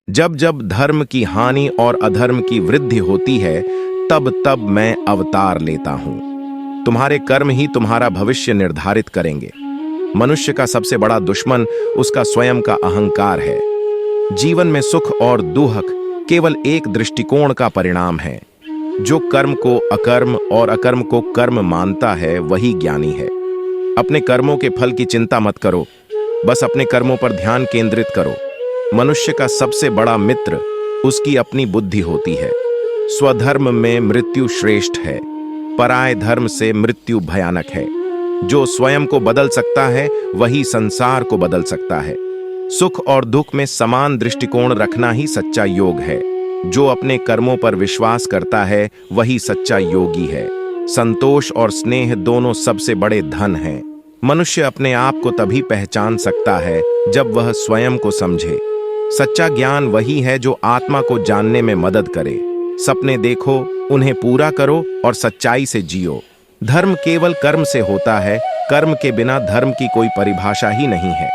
जब जब धर्म की हानि और अधर्म की वृद्धि होती है, तब तब मैं अवतार लेता हूं। तुम्हारे कर्म ही तुम्हारा भविष्य निर्धारित करेंगे। मनुष्य का सबसे बड़ा दुश्मन उसका स्वयं का अहंकार है। जीवन में सुख और दुख केवल एक दृष्टिकोण का परिणाम है। जो कर्म को अकर्म और अकर्म को कर्म मानता है, वही ज्ञानी है। अपने कर्मों के फल की चिंता मत करो, बस अपने कर्मों पर ध्यान केंद्रित करो। मनुष्य का सबसे बड़ा मित्र उसकी अपनी बुद्धि होती है। स्वधर्म में मृत्यु श्रेष्ठ है, पराय धर्म से मृत्यु भयानक है। जो स्वयं को बदल सकता है, वही संसार को बदल सकता है। सुख और दुख में समान दृष्टिकोण रखना ही सच्चा योग है। जो अपने कर्मों पर विश्वास करता है, वही सच्चा योगी है। संतोष और स्नेह दोनों सबसे बड़े धन हैं। मनुष्य अपने आप को तभी पहचान सकता है जब वह स्वयं को समझे। सच्चा ज्ञान वही है जो आत्मा को जानने में मदद करे। सपने देखो, उन्हें पूरा करो और सच्चाई से जियो। धर्म केवल कर्म से होता है, कर्म के बिना धर्म की कोई परिभाषा ही नहीं है।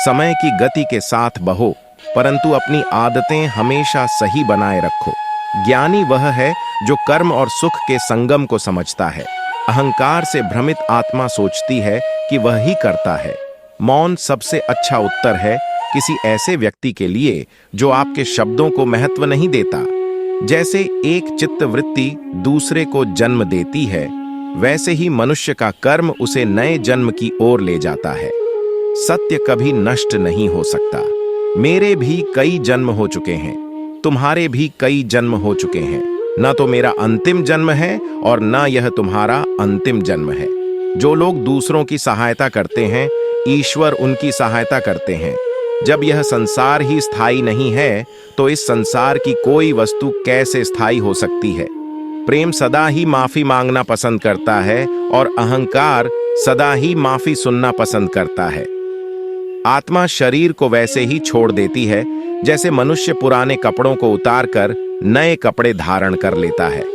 समय की गति के साथ बहो, परंतु अपनी आदतें हमेशा सही बनाए रखो। ज्ञानी वह है जो कर्म और सुख के संगम को समझता है। अहंकार से भ्रमित आत्मा सोचती है कि वह ही करता है। मौन सबसे अच्छा उत्तर है किसी ऐसे व्यक्ति के लिए जो आपके शब्दों को महत्व नहीं देता। जैसे एक चित्तवृत्ति दूसरे को जन्म देती है, वैसे ही मनुष्य का कर्म उसे नए जन्म की ओर ले जाता है। सत्य कभी नष्ट नहीं हो सकता। मेरे भी कई जन्म हो चुके हैं, तुम्हारे भी कई जन्म हो चुके हैं। न तो मेरा अंतिम जन्म है और न यह तुम्हारा अंतिम जन्म है। जो लोग दूसरों की सहायता करते हैं, ईश्वर उनकी सहायता करते हैं। जब यह संसार ही स्थायी नहीं है, तो इस संसार की कोई वस्तु कैसे स्थायी हो सकती है। प्रेम सदा ही माफी मांगना पसंद करता है और अहंकार सदा ही माफी सुनना पसंद करता है। आत्मा शरीर को वैसे ही छोड़ देती है जैसे मनुष्य पुराने कपड़ों को उतारकर नए कपड़े धारण कर लेता है।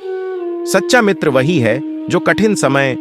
सच्चा मित्र वही है जो कठिन समय